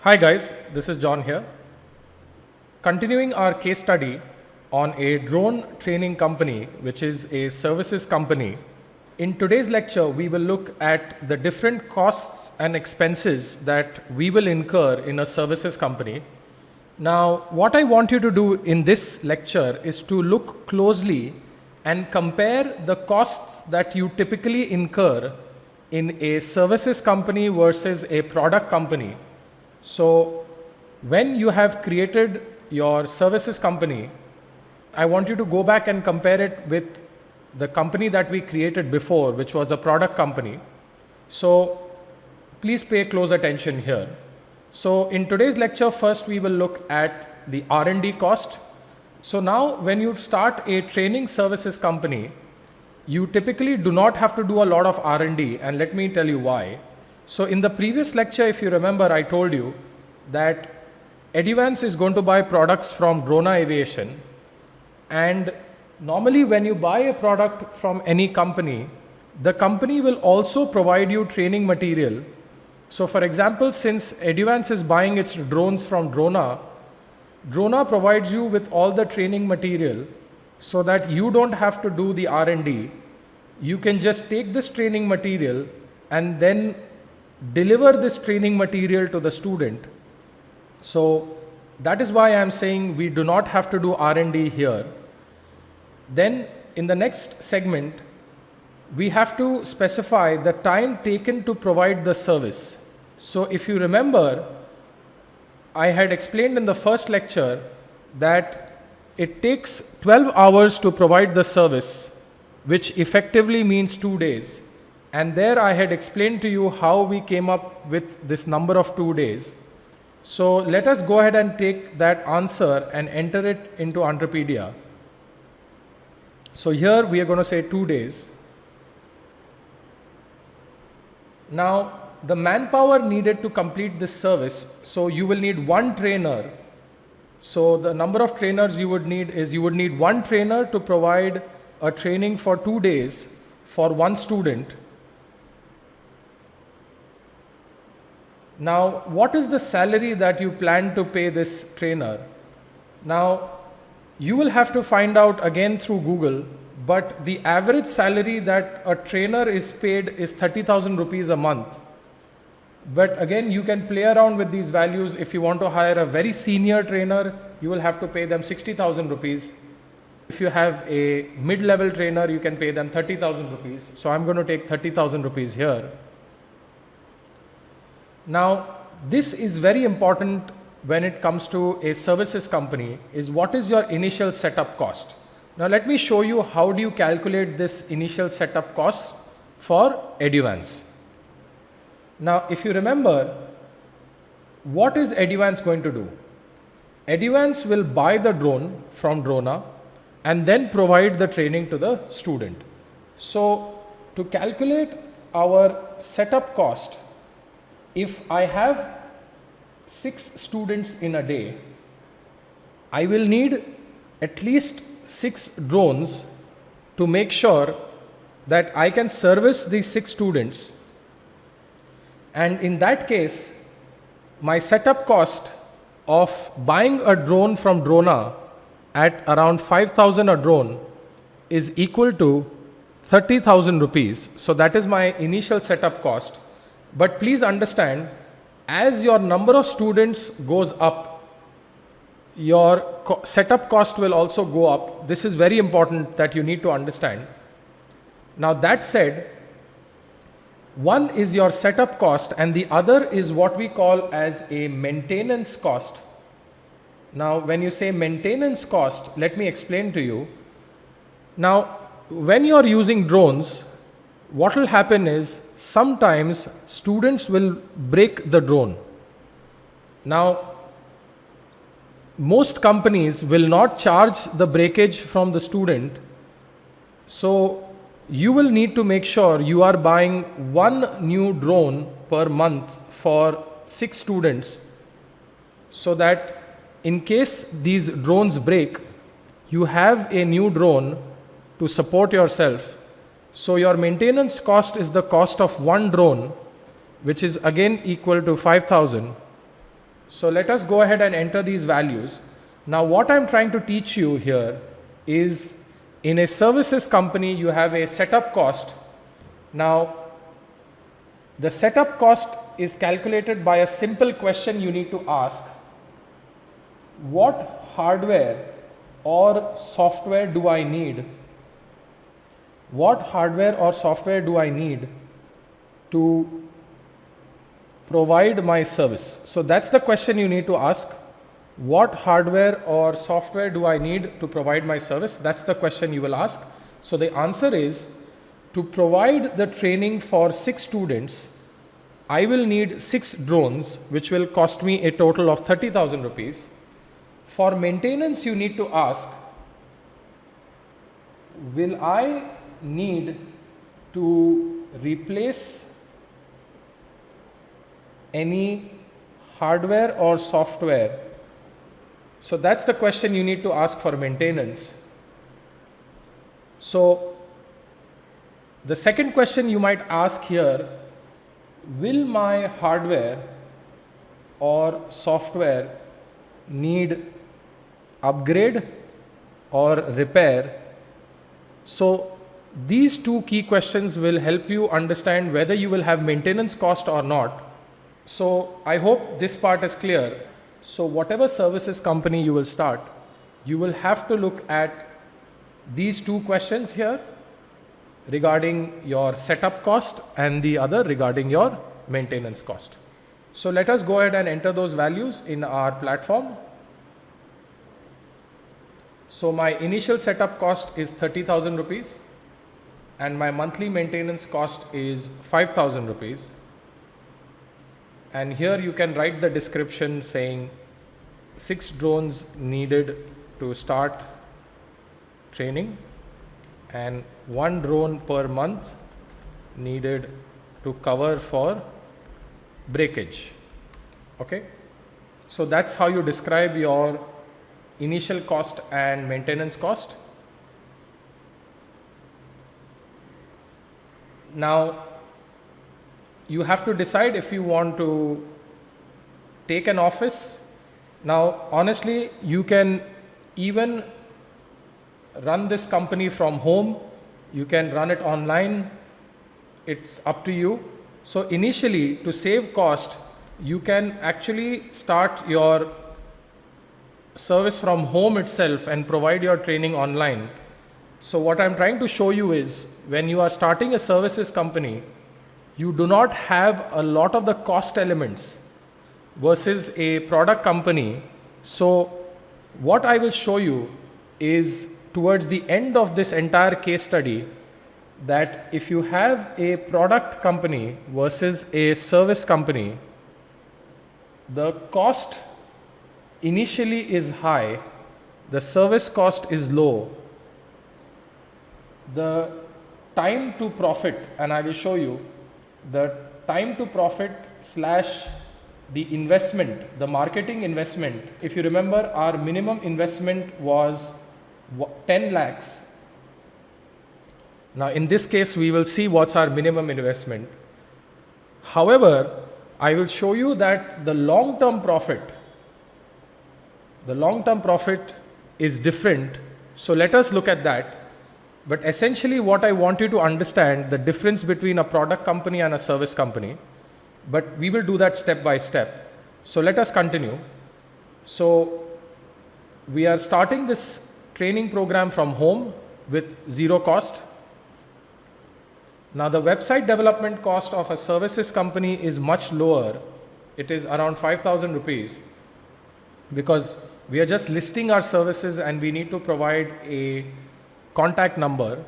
Hi guys, this is John here. Continuing our case study on a drone training company, which is a services company. In today's lecture, we will look at the different costs and expenses that we will incur in a services company. Now, what I want you to do in this lecture is to look closely and compare the costs that you typically incur in a services company versus a product company. So when you have created your services company, I want you to go back and compare it with the company that we created before, which was a product company. So please pay close attention here. So in today's lecture, first we will look at the R&D cost. So now when you start a training services company, you typically do not have to do a lot of R&D, and let me tell you why. So in the previous lecture, if you remember, I told you that Eduvance is going to buy products from Drona Aviation, and normally when you buy a product from any company, the company will also provide you training material. So for example, since Eduvance is buying its drones from Drona, Drona provides you with all the training material so that you don't have to do the R&D. You can just take this training material and then deliver this training material to the student. So that is why I am saying we do not have to do R&D here. Then in the next segment, we have to specify the time taken to provide the service. So if you remember, I had explained in the first lecture that it takes 12 hours to provide the service, which effectively means 2 days. And there I had explained to you how we came up with this number of 2 days. So let us go ahead and take that answer and enter it into Entrepedia. So here we are going to say 2 days. Now the manpower needed to complete this service, so you will need one trainer. So the number of trainers you would need is you would need one trainer to provide a training for 2 days for one student. Now, what is the salary that you plan to pay this trainer? Now, you will have to find out again through Google, but the average salary that a trainer is paid is 30,000 rupees a month. But again, you can play around with these values. If you want to hire a very senior trainer, you will have to pay them 60,000 rupees. If you have a mid-level trainer, you can pay them 30,000 rupees. So I'm going to take 30,000 rupees here. Now, this is very important when it comes to a services company, is what is your initial setup cost. Now, let me show you how do you calculate this initial setup cost for Eduvance. Now, if you remember, what is Eduvance going to do? Eduvance will buy the drone from Drona and then provide the training to the student. So, to calculate our setup cost, if I have 6 students in a day, I will need at least 6 drones to make sure that I can service these 6 students. And in that case, my setup cost of buying a drone from Drona at around 5,000 a drone is equal to 30,000 rupees. So that is my initial setup cost. But please understand, as your number of students goes up, your setup cost will also go up. This is very important that you need to understand. Now that said, one is your setup cost and the other is what we call as a maintenance cost. Now when you say maintenance cost, let me explain to you. Now when you are using drones, what will happen is sometimes students will break the drone. Now, most companies will not charge the breakage from the student. So, you will need to make sure you are buying one new drone per month for 6 students so that in case these drones break, you have a new drone to support yourself. So your maintenance cost is the cost of one drone, which is again equal to 5,000. So let us go ahead and enter these values. Now what I'm trying to teach you here is, in a services company you have a setup cost. Now the setup cost is calculated by a simple question you need to ask: what hardware or software do I need? What hardware or software do I need to provide my service? So that's the question you need to ask. What hardware or software do I need to provide my service? That's the question you will ask. So the answer is, to provide the training for 6 students, I will need 6 drones, which will cost me a total of 30,000 rupees. For maintenance, you need to ask, will I need to replace any hardware or software? So that's the question you need to ask for maintenance. So the second question you might ask here: will my hardware or software need upgrade or repair? So these 2 key questions will help you understand whether you will have maintenance cost or not. So I hope this part is clear. So whatever services company you will start, you will have to look at these 2 questions here regarding your setup cost and the other regarding your maintenance cost. So let us go ahead and enter those values in our platform. So my initial setup cost is 30,000 rupees and my monthly maintenance cost is 5,000 rupees. And here you can write the description saying 6 drones needed to start training and 1 drone per month needed to cover for breakage. Okay, so that's how you describe your initial cost and maintenance cost. Now you have to decide if you want to take an office. Now honestly, you can even run this company from home, you can run it online, it's up to you. So initially, to save cost, you can actually start your service from home itself and provide your training online. So what I'm trying to show you is, when you are starting a services company, you do not have a lot of the cost elements versus a product company. So what I will show you is, towards the end of this entire case study, that if you have a product company versus a service company, the cost initially is high, the service cost is low, the time to profit, and I will show you the time to profit slash the investment, the marketing investment. If you remember, our minimum investment was 10 lakhs. Now in this case, we will see what's our minimum investment. However, I will show you that the long-term profit is different. So let us look at that. But essentially what I want you to understand, the difference between a product company and a service company, but we will do that step by step. So let us continue. So we are starting this training program from home with 0 cost. Now the website development cost of a services company is much lower. It is around 5,000 rupees because we are just listing our services and we need to provide a contact number.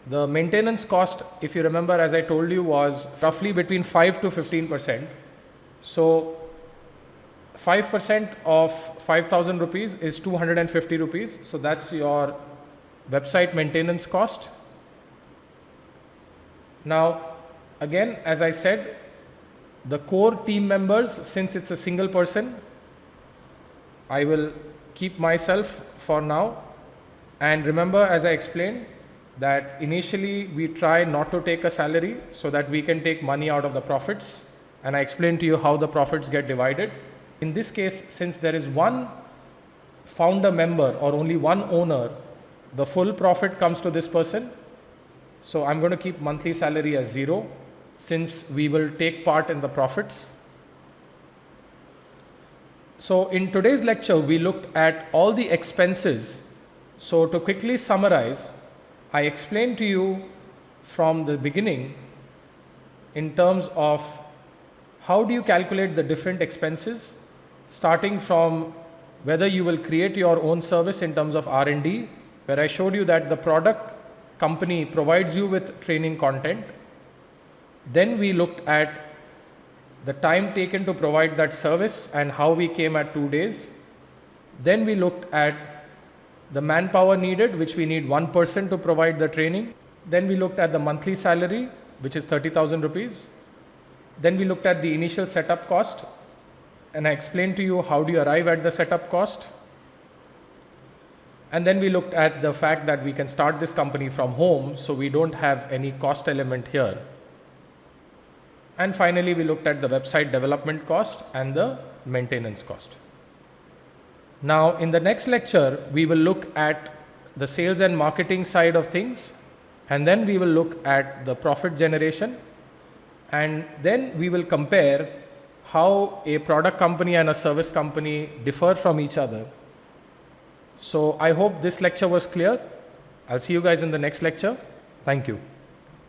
The maintenance cost, if you remember, as I told you, was roughly between 5 to 15%. So 5% of 5,000 rupees is 250 rupees. So that's your website maintenance cost. Now, again, as I said, the core team members, since it's a single person, I will keep myself for now. And remember, as I explained, that initially we try not to take a salary so that we can take money out of the profits and I explained to you how the profits get divided. In this case, since there is one founder member or only one owner, the full profit comes to this person. So I'm going to keep monthly salary as 0 since we will take part in the profits. So in today's lecture, we looked at all the expenses. So to quickly summarize, I explained to you from the beginning in terms of how do you calculate the different expenses, starting from whether you will create your own service in terms of R&D, where I showed you that the product company provides you with training content. Then we looked at the time taken to provide that service and how we came at 2 days. Then we looked at the manpower needed, which we need one person to provide the training. Then we looked at the monthly salary, which is 30,000 rupees. Then we looked at the initial setup cost, and I explained to you how do you arrive at the setup cost. And then we looked at the fact that we can start this company from home, so we don't have any cost element here. And finally, we looked at the website development cost and the maintenance cost. Now, in the next lecture, we will look at the sales and marketing side of things, and then we will look at the profit generation, and then we will compare how a product company and a service company differ from each other. So I hope this lecture was clear. I'll see you guys in the next lecture. Thank you.